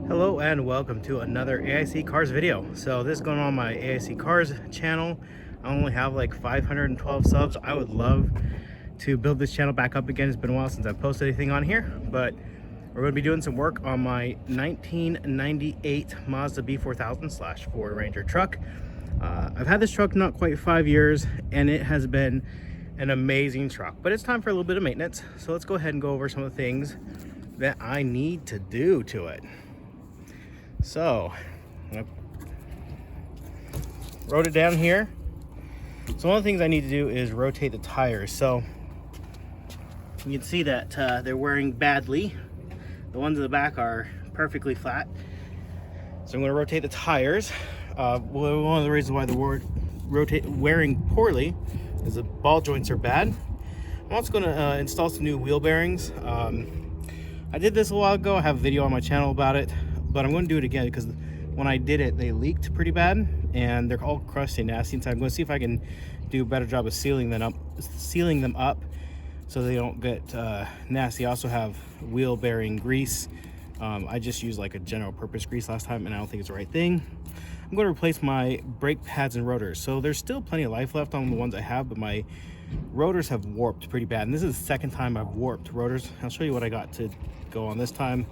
Hello and welcome to another AIC Cars video. So this is going on my AIC Cars channel. I only have like 512 subs. I would love to build this channel back up again. It's been a while since I've posted anything on here, but we're going to be doing some work on my 1998 Mazda B4000 / Ford Ranger truck. I've had this truck not quite 5 years and it has been an amazing truck, but it's time for a little bit of maintenance. So let's go ahead and go over some of the things that I need to do to it. So I wrote it down here. So one of the things I need to do is rotate the tires. So you can see that they're wearing badly. The ones in the back are perfectly flat. So I'm going to rotate the tires. One of the reasons why they're wearing poorly is the ball joints are bad. I'm also going to install some new wheel bearings. I did this a while ago. I have a video on my channel about it, but I'm going to do it again because when I did it, they leaked pretty bad and they're all crusty and nasty. So I'm going to see if I can do a better job of sealing them up so they don't get nasty. I also have wheel bearing grease. I just used like a general purpose grease last time and I don't think it's the right thing. I'm going to replace my brake pads and rotors. So there's still plenty of life left on the ones I have, but my rotors have warped pretty bad. And this is the second time I've warped rotors. I'll show you what I got to go on this time.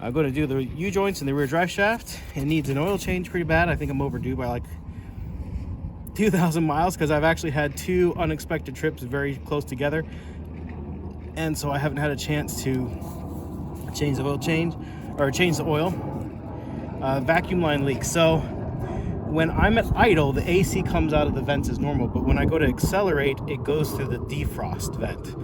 I'm going to do the U-joints in the rear drive shaft. It needs an oil change pretty bad. I think I'm overdue by like 2,000 miles because I've actually had two unexpected trips very close together. And so I haven't had a chance to change the oil change or change the oil. Vacuum line leaks. So when I'm at idle, the AC comes out of the vents as normal, but when I go to accelerate, it goes through the defrost vent.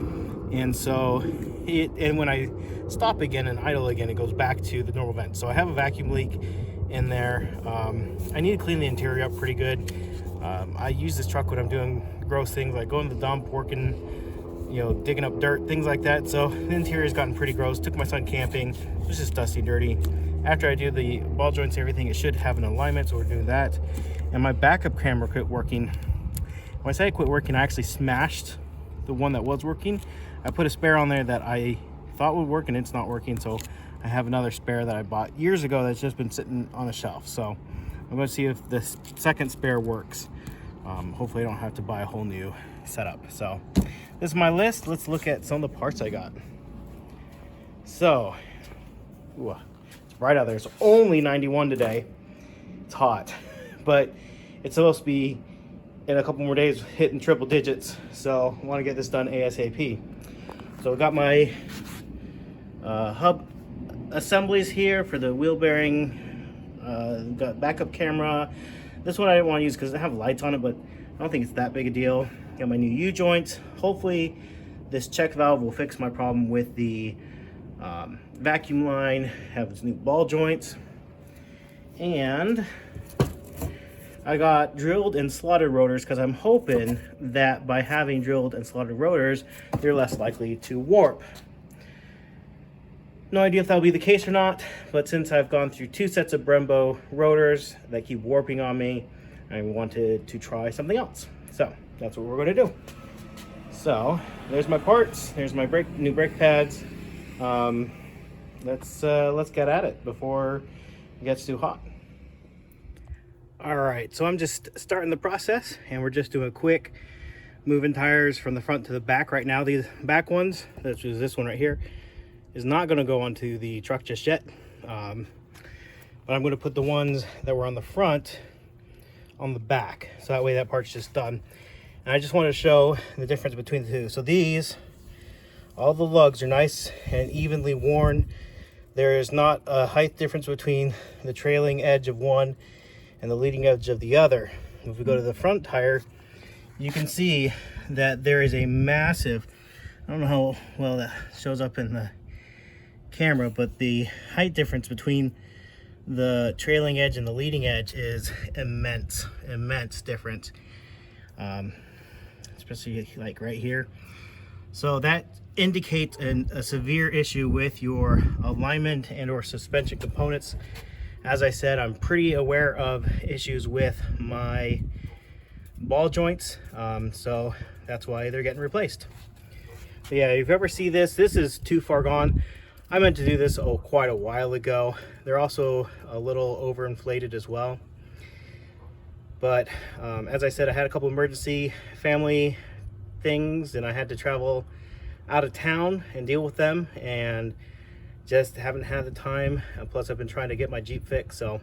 And so and when I stop again and idle again, it goes back to the normal vent. So I have a vacuum leak in there. I need to clean the interior up pretty good. I use this truck when I'm doing gross things like going to the dump, working, digging up dirt, things like that. So the interior's gotten pretty gross. Took my son camping. It was just dusty and dirty. After I do the ball joints and everything, it should have an alignment, so we're doing that. And my backup camera quit working. When I say it quit working, I actually smashed the one that was working. I put a spare on there that I thought would work and it's not working, so I have another spare that I bought years ago that's just been sitting on a shelf. So I'm going to see if the second spare works. Hopefully I don't have to buy a whole new setup. So this is my list. Let's look at some of the parts I got. So it's bright out there. It's only 91 today. It's hot, but it's supposed to be in a couple more days hitting triple digits. So I want to get this done ASAP. So I got my hub assemblies here for the wheel bearing. Got backup camera. This one I didn't want to use because I have lights on it, but I don't think it's that big a deal. Got my new U-joints. Hopefully this check valve will fix my problem with the vacuum line. Have its new ball joints. And I got drilled and slotted rotors because I'm hoping that by having drilled and slotted rotors, they're less likely to warp. No idea if that'll be the case or not, but since I've gone through two sets of Brembo rotors that keep warping on me, I wanted to try something else. So that's what we're going to do. So there's my parts. There's my new brake pads. Let's get at it before it gets too hot. All right, so I'm just starting the process and we're just doing a quick moving tires from the front to the back right now. These back ones, which is this one right here, is not going to go onto the truck just yet. But I'm going to put the ones that were on the front on the back. So that way that part's just done. And I just want to show the difference between the two. So these, all the lugs are nice and evenly worn. There is not a height difference between the trailing edge of one and the leading edge of the other. If we go to the front tire, you can see that there is a massive, I don't know how well that shows up in the camera, but the height difference between the trailing edge and the leading edge is immense difference, especially like right here. So that indicates a severe issue with your alignment and or suspension components. As I said, I'm pretty aware of issues with my ball joints, so that's why they're getting replaced. But yeah, if you ever see this is too far gone. I meant to do this quite a while ago. They're also a little overinflated as well. But as I said, I had a couple emergency family things and I had to travel out of town and deal with them, and just haven't had the time. Plus I've been trying to get my Jeep fixed, so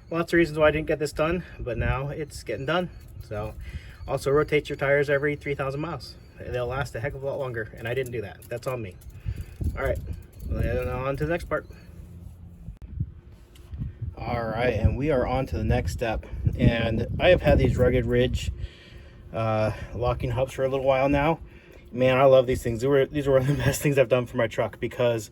lots of reasons why I didn't get this done, but now it's getting done. So also rotate your tires every 3,000 miles. They'll last a heck of a lot longer, and I didn't do that. That's on me. All right, on to the next part. All right, and we are on to the next step. And I have had these Rugged Ridge locking hubs for a little while now. Man, I love these things. These were one of the best things I've done for my truck, because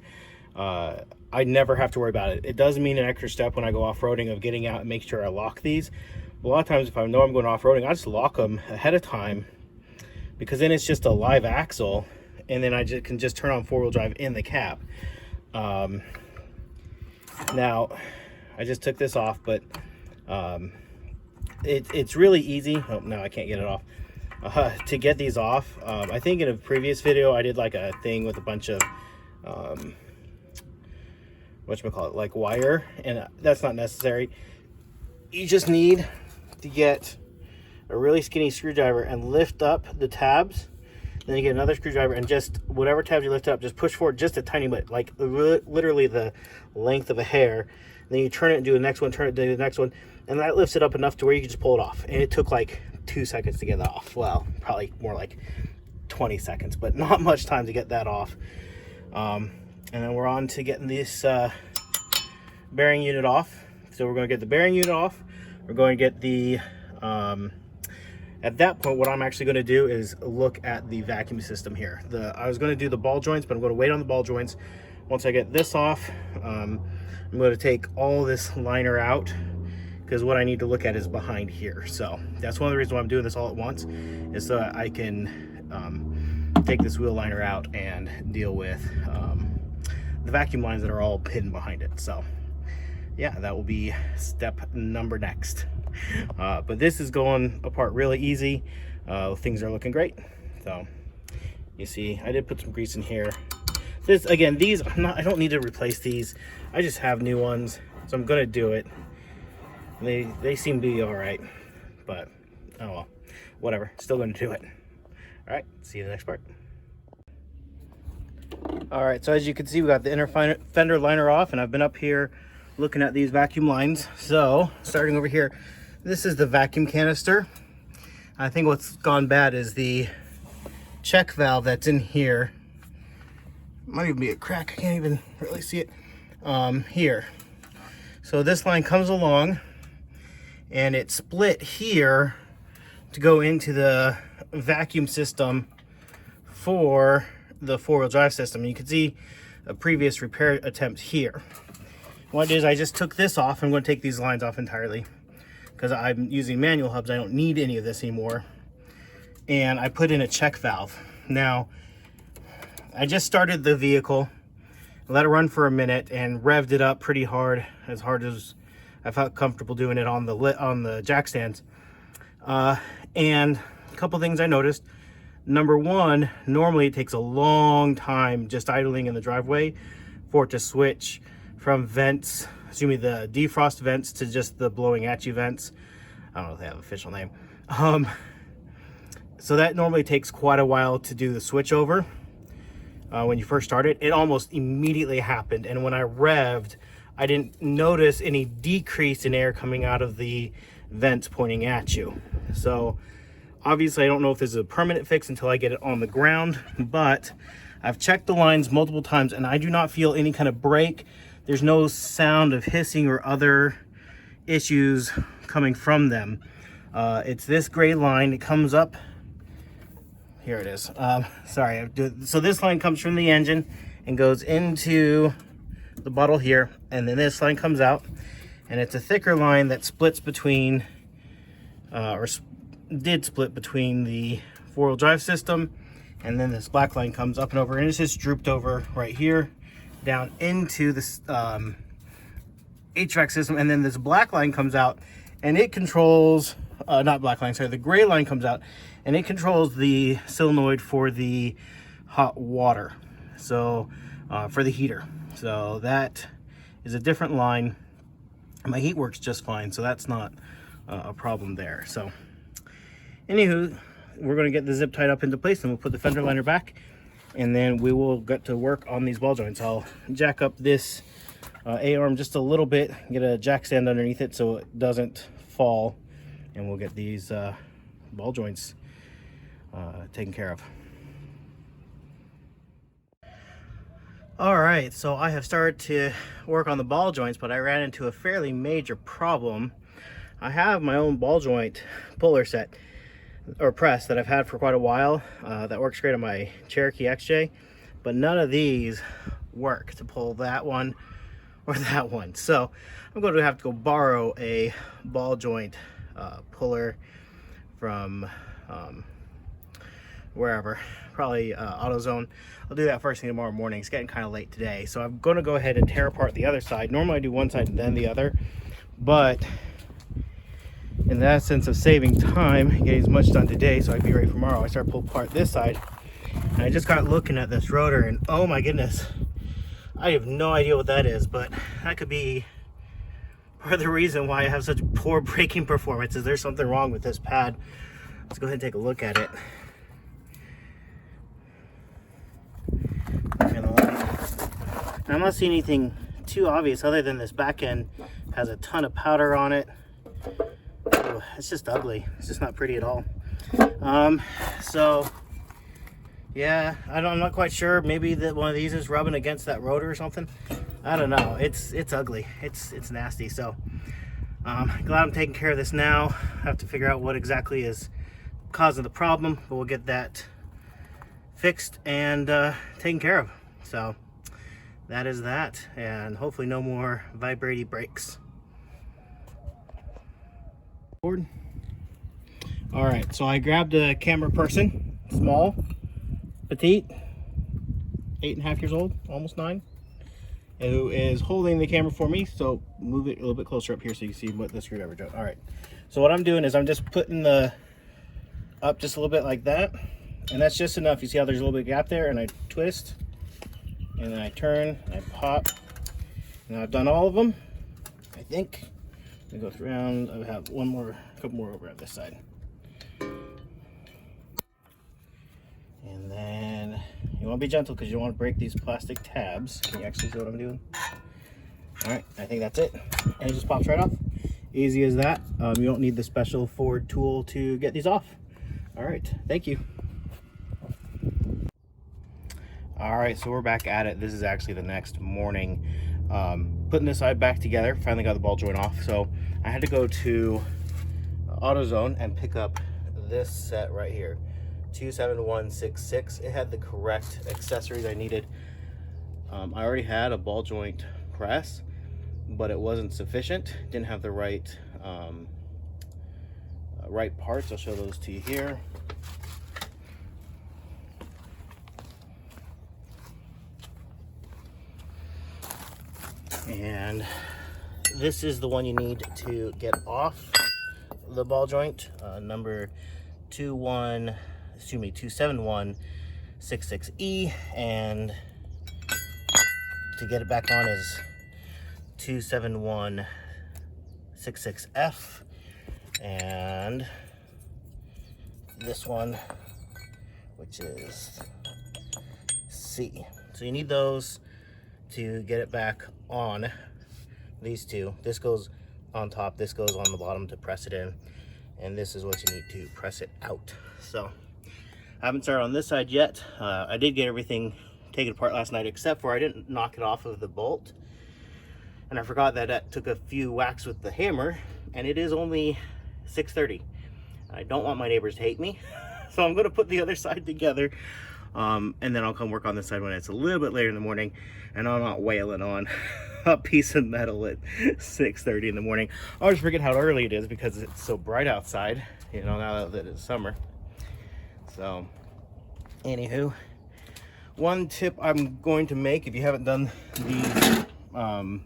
I never have to worry about it. It does mean an extra step when I go off-roading of getting out and make sure I lock these. A lot of times if I know I'm going off-roading, I just lock them ahead of time, because then it's just a live axle, and then I can just turn on four-wheel drive in the cab. Now, I just took this off, but it's really easy. Oh, no, I can't get it off. To get these off, I think in a previous video I did like a thing with a bunch of whatchamacallit, like wire, and that's not necessary. You just need to get a really skinny screwdriver and lift up the tabs. Then you get another screwdriver and just whatever tabs you lift up, just push forward just a tiny bit, like literally the length of a hair. Then you turn it and do the next one, turn it, do the next one, and that lifts it up enough to where you can just pull it off. And it took like 2 seconds to get that off. Well, probably more like 20 seconds, but not much time to get that off. And then we're on to getting this bearing unit off. So we're going to get the bearing unit off. We're going to get the, at that point, what I'm actually going to do is look at the vacuum system here. I was going to do the ball joints, but I'm going to wait on the ball joints. Once I get this off, I'm going to take all this liner out, because what I need to look at is behind here. So that's one of the reasons why I'm doing this all at once, is so that I can take this wheel liner out and deal with the vacuum lines that are all hidden behind it. So yeah, that will be step number next. But this is going apart really easy. Things are looking great. So you see, I did put some grease in here. This, again, these, I don't need to replace these. I just have new ones, so I'm gonna do it. They seem to be all right, but oh well, whatever. Still gonna do it. All right, see you in the next part. All right, so as you can see, we got the inner fender liner off, and I've been up here looking at these vacuum lines. So starting over here, this is the vacuum canister. I think what's gone bad is the check valve that's in here. Might even be a crack. I can't even really see it here. So this line comes along and it's split here to go into the vacuum system for the four-wheel drive system. You can see a previous repair attempt here. What it is, I just took this off. I'm going to take these lines off entirely because I'm using manual hubs. I don't need any of this anymore. And I put in a check valve. Now, I just started the vehicle, let it run for a minute, and revved it up pretty hard as I felt comfortable doing it on the jack stands. And a couple things I noticed. Number one, normally it takes a long time just idling in the driveway for it to switch from vents, the defrost vents, to just the blowing at you vents. I don't know if they have an official name. So that normally takes quite a while to do the switch over. When you first started, it almost immediately happened. And when I revved, I didn't notice any decrease in air coming out of the vents pointing at you. So obviously I don't know if this is a permanent fix until I get it on the ground, but I've checked the lines multiple times and I do not feel any kind of break. There's no sound of hissing or other issues coming from them. It's this gray line. It comes up. Here it is. Sorry. So this line comes from the engine and goes into the bottle here. And then this line comes out. And it's a thicker line that splits between, did split between the four-wheel drive system. And then this black line comes up and over. And it's just drooped over right here down into this HVAC system. And then this black line comes out and it controls, not black line, sorry, the gray line comes out and it controls the solenoid for the hot water. So for the heater. So that is a different line. My heat works just fine, so that's not a problem there. So anywho, we're going to get the zip tied up into place, and we'll put the fender liner back, and then we will get to work on these ball joints. I'll jack up this A-arm just a little bit, get a jack stand underneath it so it doesn't fall, and we'll get these ball joints taken care of. All right, so I have started to work on the ball joints, but I ran into a fairly major problem. I have my own ball joint puller set or press that I've had for quite a while that works great on my Cherokee XJ, but none of these work to pull that one or that one. So I'm going to have to go borrow a ball joint puller from wherever, probably AutoZone. I'll do that first thing tomorrow morning. It's getting kind of late today, so I'm going to go ahead and tear apart the other side. Normally I do one side and then the other, but in that sense of saving time, getting as much done today so I can be ready for tomorrow, I start to pull apart this side. And I just got looking at this rotor, and oh my goodness, I have no idea what that is, but that could be part of the reason why I have such poor braking performance. Is there's something wrong with this pad? Let's go ahead and take a look at it. And I'm not seeing anything too obvious other than this back end has a ton of powder on it. Oh, it's just ugly. It's just not pretty at all. So yeah, I'm not quite sure. Maybe that one of these is rubbing against that rotor or something. I don't know. It's ugly. It's nasty. So glad I'm taking care of this now. I have to figure out what exactly is causing the problem, but we'll get that fixed and taken care of. So that is that, and hopefully no more vibrating brakes. All right, so I grabbed a camera person, small, petite, 8.5 years old, almost 9, who is holding the camera for me. So move it a little bit closer up here so you can see what the screwdriver does. All right, so what I'm doing is I'm just putting the up just a little bit like that, and that's just enough. You see how there's a little bit of gap there, and I twist, and then I turn, and I pop, and I've done all of them, I think. I go around. I have one more, a couple more over on this side. And then you want to be gentle because you don't want to break these plastic tabs. Can you actually see what I'm doing? All right, I think that's it. And it just pops right off. Easy as that. You don't need the special Ford tool to get these off. All right, thank you. All right, so we're back at it. This is actually the next morning. Putting this side back together, finally got the ball joint off. So I had to go to AutoZone and pick up this set right here, 27166. It had the correct accessories I needed. I already had a ball joint press, but it wasn't sufficient. Didn't have the right right parts. I'll show those to you here. And this is the one you need to get off the ball joint, number 27166E, and to get it back on is 27166F, and this one, which is C. So you need those to get it back on. These two, this goes on top, this goes on the bottom to press it in, and this is what you need to press it out. So I haven't started on this side yet. I did get everything taken apart last night, except for I didn't knock it off of the bolt, and I forgot that I took a few whacks with the hammer, and it is only 6:30. I don't want my neighbors to hate me, so I'm going to put the other side together, and then I'll come work on this side when it's a little bit later in the morning, and I'm not wailing on a piece of metal at 6:30 in the morning. I always forget how early it is because it's so bright outside, you know, now that it's summer. So anywho, one tip I'm going to make, if you haven't done these, I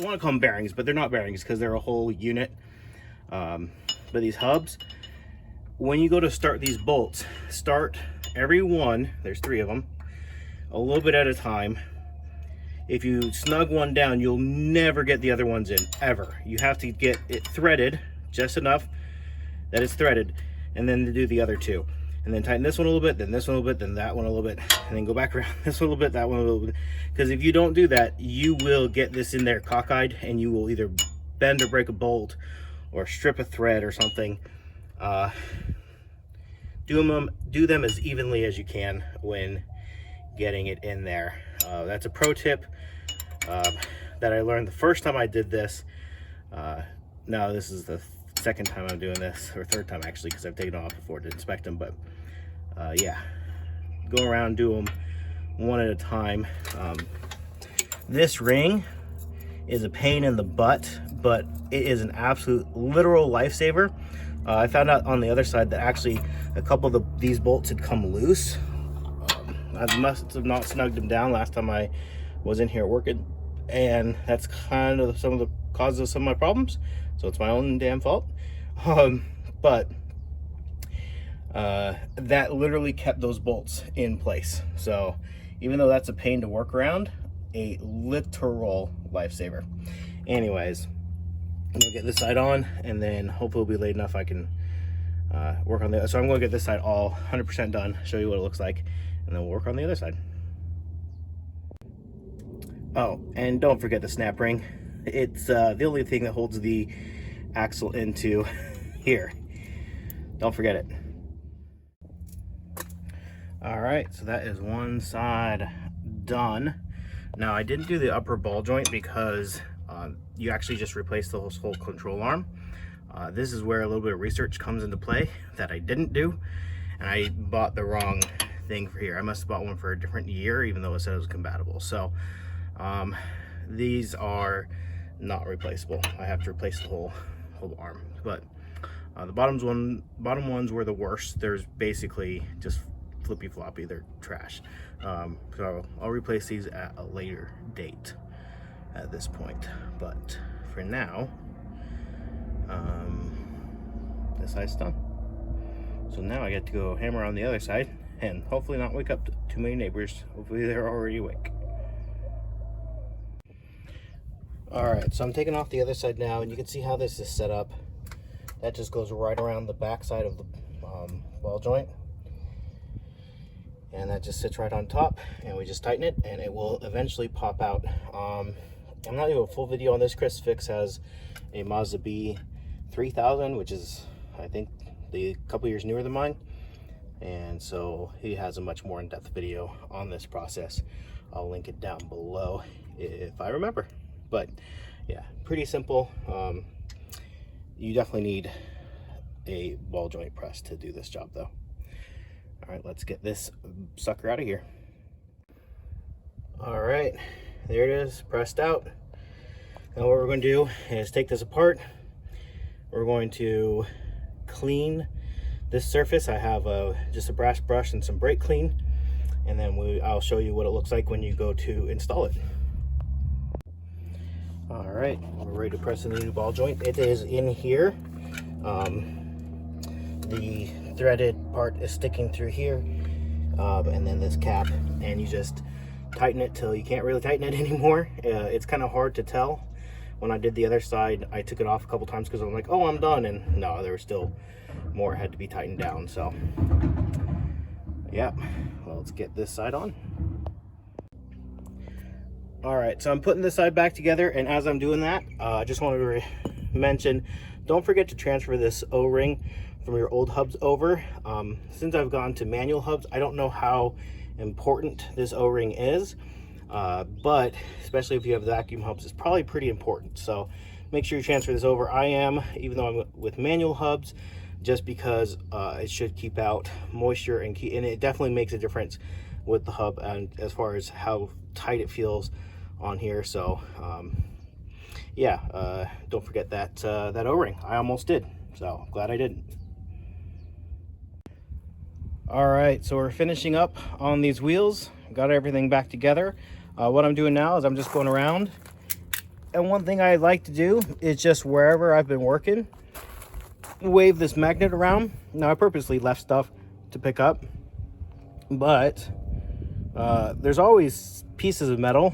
want to call them bearings, but they're not bearings because they're a whole unit. But these hubs, when you go to start these bolts, start every one, there's 3 of them, a little bit at a time. If you snug one down, you'll never get the other ones in, ever. You have to get it threaded just enough that it's threaded, and then to do the other two. And then tighten this one a little bit, then this one a little bit, then that one a little bit, and then go back around this one a little bit, that one a little bit. Because if you don't do that, you will get this in there cockeyed, and you will either bend or break a bolt or strip a thread or something. Do them as evenly as you can when getting it in there. That's a pro tip that I learned the first time I did this. Now this is the second time I'm doing this, or third time actually, because I've taken them off before to inspect them. But yeah, go around, do them one at a time. This ring is a pain in the butt, but it is an absolute literal lifesaver. I found out on the other side that actually a couple of these bolts had come loose. I must have not snugged them down last time I was in here working, and that's kind of some of the causes of some of my problems. So it's my own damn fault. But that literally kept those bolts in place. So even though that's a pain to work around, a literal lifesaver. Anyways, I'm gonna get this side on, and then hopefully it'll be late enough I can work on the other. So I'm gonna get this side all 100% done, show you what it looks like, and then we'll work on the other side. Oh, and don't forget the snap ring. It's the only thing that holds the axle into here. Don't forget it. All right, so that is one side done. Now I didn't do the upper ball joint because you actually just replaced the whole control arm. This is where a little bit of research comes into play that I didn't do, and I bought the wrong thing for here. I must have bought one for a different year, even though it said it was compatible. So these are not replaceable. I have to replace the whole arm. But the bottom ones were the worst. There's basically just flippy floppy. They're trash. So I'll replace these at a later date at this point. But for now, this side's done. So now I get to go hammer on the other side and hopefully not wake up too many neighbors. Hopefully they're already awake. All right, so I'm taking off the other side now, and you can see how this is set up. That just goes right around the back side of the ball joint, and that just sits right on top, and we just tighten it and it will eventually pop out. I'm not doing a full video on this. Chris Fix has a Mazda B4000, which is, I think, a couple years newer than mine, and so he has a much more in-depth video on this process. I'll link it down below if I remember. But yeah, pretty simple. You definitely need a ball joint press to do this job though. All right, let's get this sucker out of here. All right, there it is, pressed out. Now what we're going to do is take this apart. We're going to clean this surface. I have just a brass brush and some brake clean, and then I'll show you what it looks like when you go to install it. All right, we're ready to press in the new ball joint. It is in here. The threaded part is sticking through here, and then this cap, and you just tighten it till you can't really tighten it anymore. It's kind of hard to tell. When I did the other side, I took it off a couple times because I'm like, oh, I'm done, and no, there was still more had to be tightened down. So yeah, well, let's get this side on. All right, so I'm putting this side back together, and as I'm doing that, I just wanted to mention, don't forget to transfer this O-ring from your old hubs over. Since I've gone to manual hubs, I don't know how important this O-ring is, but especially if you have vacuum hubs, it's probably pretty important. So make sure you transfer this over. I am, even though I'm with manual hubs, just because it should keep out moisture, and it definitely makes a difference with the hub and as far as how tight it feels on here. So yeah, don't forget that that O-ring. I almost did, so glad I didn't. All right, so we're finishing up on these wheels. Got everything back together. What I'm doing now is I'm just going around, and one thing I like to do is just wherever I've been working, wave this magnet around. Now I purposely left stuff to pick up, but there's always pieces of metal,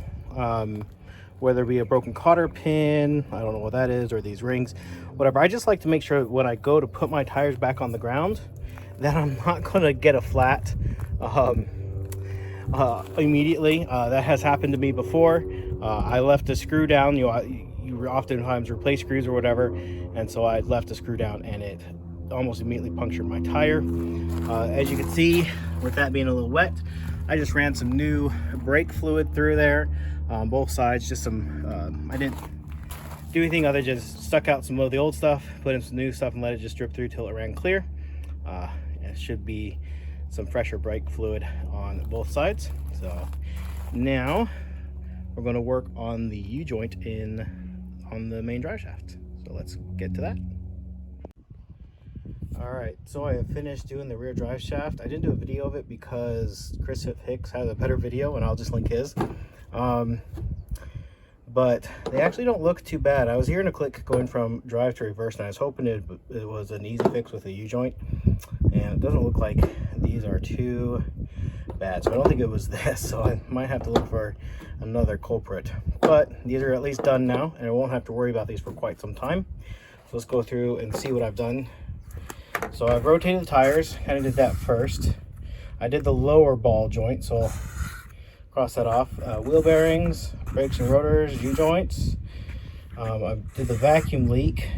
whether it be a broken cotter pin, I don't know what that is, or these rings, whatever. I just like to make sure when I go to put my tires back on the ground that I'm not going to get a flat immediately. That has happened to me before. I left a screw down. You oftentimes replace screws or whatever, and so I left a screw down and it almost immediately punctured my tire. As you can see, with that being a little wet, I just ran some new brake fluid through there on both sides. Just some, I didn't do anything other than just stuck out some of the old stuff, put in some new stuff, and let it just drip through till it ran clear. It should be some fresher brake fluid on both sides. So now we're going to work on the U-joint on the main drive shaft. So let's get to that. All right, so I have finished doing the rear drive shaft. I didn't do a video of it because Chris Hicks has a better video, and I'll just link his. But they actually don't look too bad. I was hearing a click going from drive to reverse, and I was hoping it was an easy fix with a U-joint, and it doesn't look like these are too bad. So I don't think it was this, so I might have to look for another culprit. But these are at least done now, and I won't have to worry about these for quite some time. So let's go through and see what I've done. So I've rotated the tires, kind of did that first. I did the lower ball joint, so I'll cross that off. Wheel bearings, brakes and rotors, U-joints. I did the vacuum leak,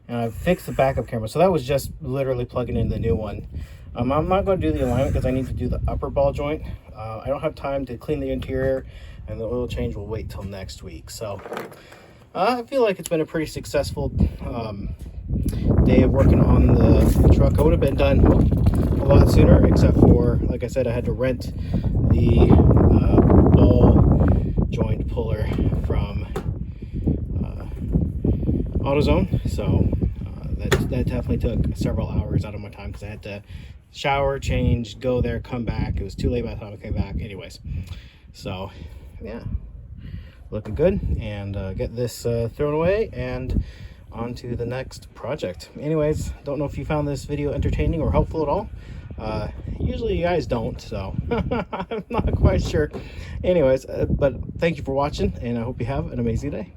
and I fixed the backup camera. So that was just literally plugging in the new one. I'm not going to do the alignment because I need to do the upper ball joint. I don't have time to clean the interior, and the oil change will wait till next week. So I feel like it's been a pretty successful day of working on the truck. I would have been done a lot sooner, except for, like I said, I had to rent the ball joint puller from AutoZone. So that definitely took several hours out of my time because I had to shower, change, go there, come back. It was too late by the time I came back. Anyways, so yeah, looking good, and get this thrown away and on to the next project. Anyways, don't know if you found this video entertaining or helpful at all. Usually you guys don't, so I'm not quite sure. Anyways, but thank you for watching, and I hope you have an amazing day.